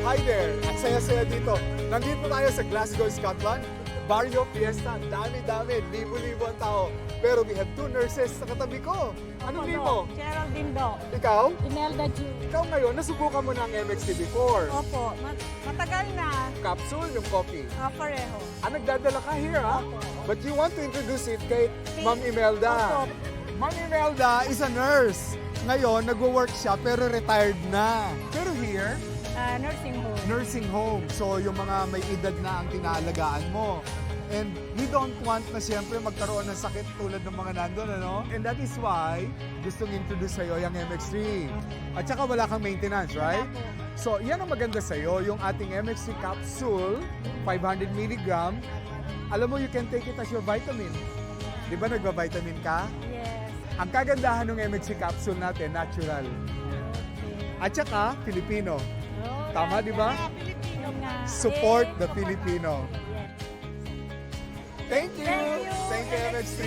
Hi there! At saya-saya dito. Nandito tayo sa Glasgow, Scotland. Barrio Fiesta, dami-dami, libo-libo ang tao. Pero we have two nurses sa katabi ko. Anong name mo? Geraldine Do. Ikaw? Imelda Ju. Ikaw ngayon, nasubukan mo na ang MXT before. Opo, matagal na. Capsule, yung coffee. Pareho. Nagdadala ka here, ha? Opo. But you want to introduce it kay Ma'am Imelda. Opo. Ma'am Imelda is a nurse. Ngayon, nagwo-work siya pero retired na. Pero here, Nursing home. nursing home. So, yung mga may edad na ang tinaalagaan mo. And we don't want na siyempre magkaroon ng sakit tulad ng mga nandun, ano? And that is why gustong introduce sa'yo yung MX3. At saka wala kang maintenance, right? Wala po. So, yan ang maganda sa'yo, yung ating MX3 capsule, 500 mg. Alam mo, you can take it as your vitamin. Di ba nagba-vitamin ka? Yes. Ang kagandahan ng MX3 capsule natin, natural. Okay. At saka, Filipino. Oh, Tama, di ba? Filipino nga. Support Eh, the support. Filipino. Yes. Thank you! Thank you, Thank you, MX3!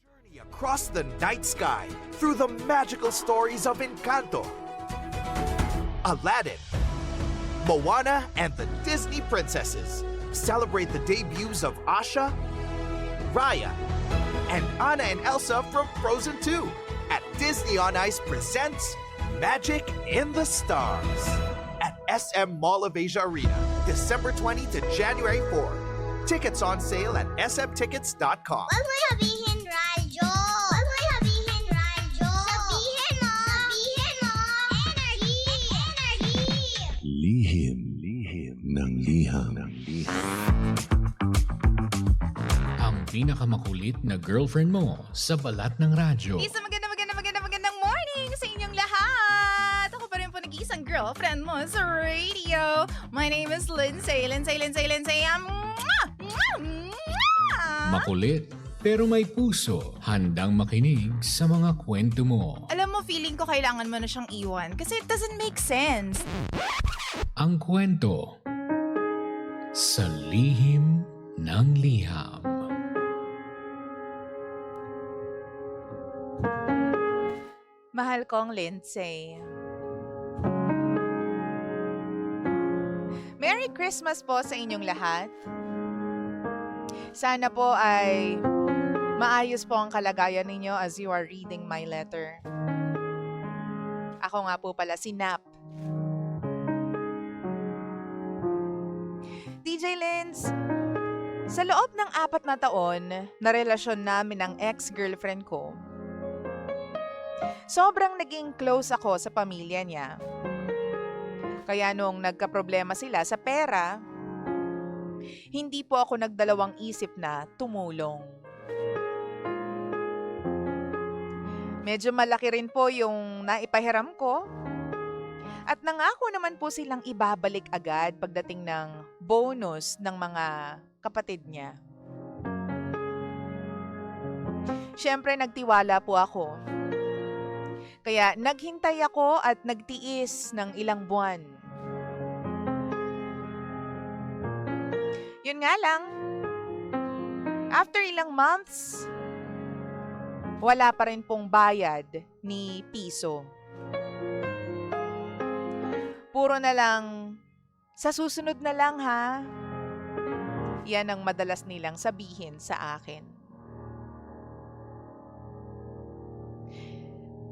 Journey across the night sky through the magical stories of Encanto, Aladdin, Moana, and the Disney princesses. Celebrate the debuts of Asha, Raya, and Anna and Elsa from Frozen 2 at Disney on Ice presents Magic in the Stars at SM Mall of Asia Arena, December 20 to January 4. Tickets on sale at smtickets.com. Huwag mo sabihin radyo. Huwag mo sabihin radyo. Sabihin mo. Sabihin mo. Energy. Energy. Lihim ng liham. Ang pinakamakulit na girlfriend mo sa balat ng radyo. Isang magandang morning sa inyong lahat! Ako pa rin po nag-iisang girlfriend mo sa radio. My name is Lindsay. Makulit pero may puso, handang makinig sa mga kwento mo. Alam mo, feeling ko kailangan mo na siyang iwan kasi it doesn't make sense. Ang kwento sa lihim ng liham. Mahal kong Lindsay. Merry Christmas po sa inyong lahat. Sana po ay maayos po ang kalagayan ninyo as you are reading my letter. Ako nga po pala si Nap. DJ Linz, sa loob ng 4 na taon na relasyon namin ng ex-girlfriend ko, sobrang naging close ako sa pamilya niya. Kaya nung nagkaproblema sila sa pera, hindi po ako nagdalawang isip na tumulong. Medyo malaki rin po yung naipahiram ko. At nangako naman po silang ibabalik agad pagdating ng bonus ng mga kapatid niya. Siyempre nagtiwala po ako. Kaya naghintay ako at nagtiis ng ilang buwan. Yun nga lang, after ilang months, wala pa rin pong bayad ni piso. Puro na lang, sa susunod na lang ha. Yan ang madalas nilang sabihin sa akin.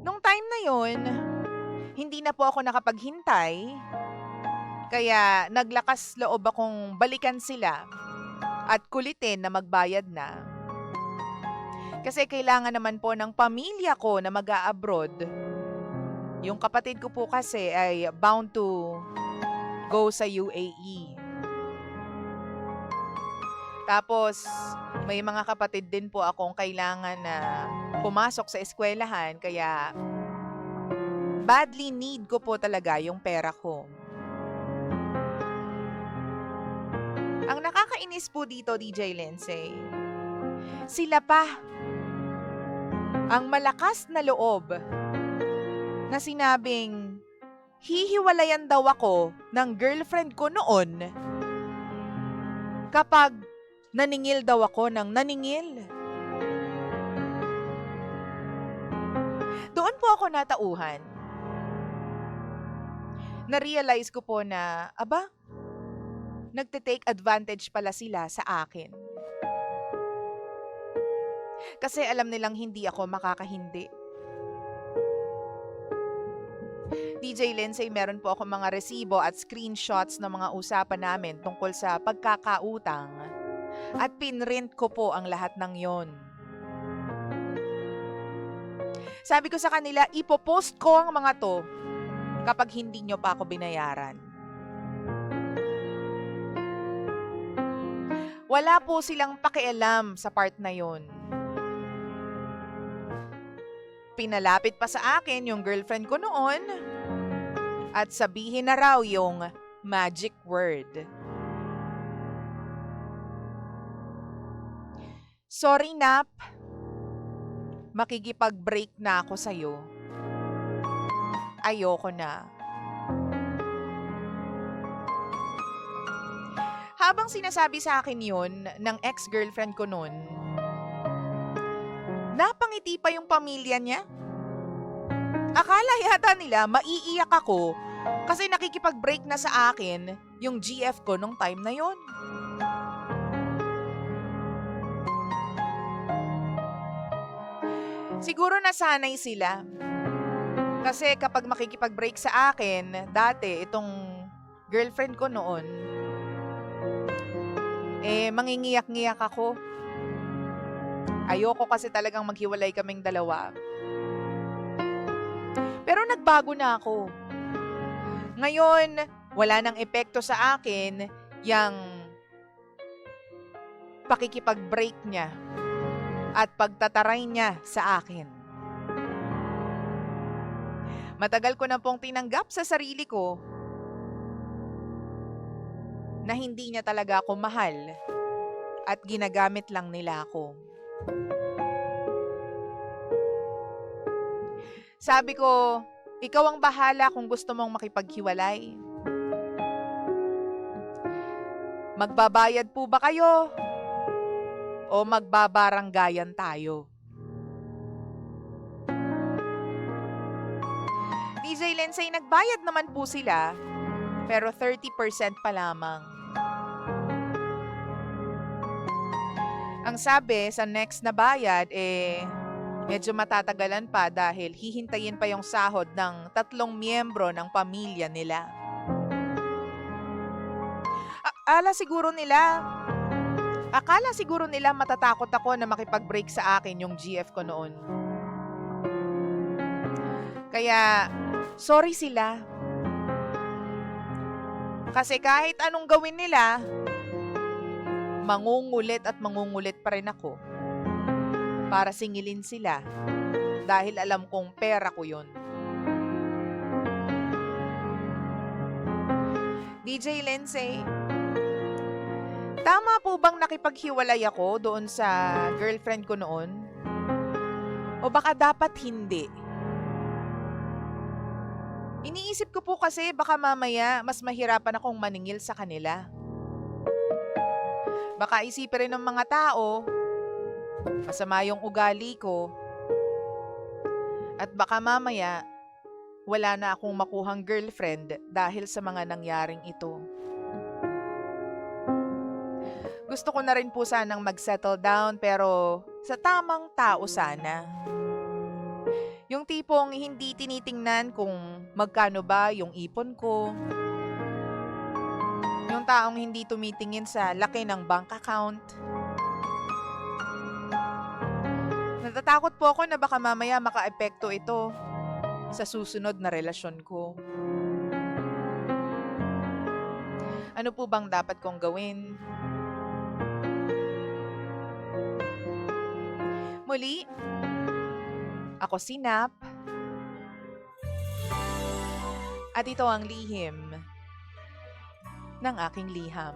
Nung time na yun, hindi na po ako nakapaghintay. Kaya naglakas loob akong balikan sila at kulitin na magbayad na. Kasi kailangan naman po ng pamilya ko na mag-a-abroad. Yung kapatid ko po kasi ay bound to go sa UAE. Tapos, may mga kapatid din po akong kailangan na pumasok sa eskwelahan, kaya badly need ko po talaga yung pera ko. Ang nakakainis po dito, DJ Lindsay, sila pa ang malakas na loob na sinabing hihiwalayan daw ako ng girlfriend ko noon kapag naningil daw ako ng naningil. Doon po ako natauhan. Na-realize ko po na, aba, nagte-take advantage pala sila sa akin. Kasi alam nilang hindi ako makakahindi. DJ Lindsay, meron po ako mga resibo at screenshots ng mga usapan namin tungkol sa pagkakautang at pinrint ko po ang lahat ng yon. Sabi ko sa kanila, ipopost ko ang mga to kapag hindi nyo pa ako binayaran. Wala po silang pakialam sa part na yon. Pinalapit pa sa akin yung girlfriend ko noon at sabihin na raw yung magic word. Sorry, Nap. Makikipag-break na ako sa'yo. Ayoko na. Habang sinasabi sa akin yun ng ex-girlfriend ko noon, napangiti pa yung pamilya niya. Akala yata nila maiiyak ako kasi nakikipag-break na sa akin yung GF ko nung time na yon. Siguro nasanay sila. Kasi kapag makikipag-break sa akin, dati itong girlfriend ko noon, mangingiyak-ngiyak ako. Ayoko kasi talagang maghiwalay kaming dalawa. Pero nagbago na ako. Ngayon, wala nang epekto sa akin yung pakikipag-break niya at pagtataray niya sa akin. Matagal ko na pong tinanggap sa sarili ko na hindi niya talaga ako mahal at ginagamit lang nila ako. Sabi ko, ikaw ang bahala kung gusto mong makipaghiwalay. Magbabayad po ba kayo? O magbabaranggayan tayo? DJ Lindsay, nagbayad naman po sila, pero 30% pa lamang. Ang sabi sa next na bayad, medyo matatagalan pa dahil hihintayin pa yung sahod ng 3 miyembro ng pamilya nila. Akala siguro nila matatakot ako na makipag-break sa akin yung GF ko noon. Kaya, sorry sila. Kasi kahit anong gawin nila, mangungulit at mangungulit pa rin ako para singilin sila dahil alam kong pera ko yun. DJ Lindsay, tama po bang nakipaghiwalay ako doon sa girlfriend ko noon? O baka dapat hindi? Iniisip ko po kasi baka mamaya mas mahirapan akong maningil sa kanila. Baka isipin rin ng mga tao, masama yung ugali ko, at baka mamaya wala na akong makuhang girlfriend dahil sa mga nangyaring ito. Gusto ko na rin po sanang mag-settle down pero sa tamang tao sana. Yung tipong hindi tinitingnan kung magkano ba yung ipon ko. Yung taong hindi tumitingin sa laki ng bank account. Natatakot po ako na baka mamaya makaepekto ito sa susunod na relasyon ko. Ano po bang dapat kong gawin? Muli, ako si Nap. At ito ang lihim ng aking liham.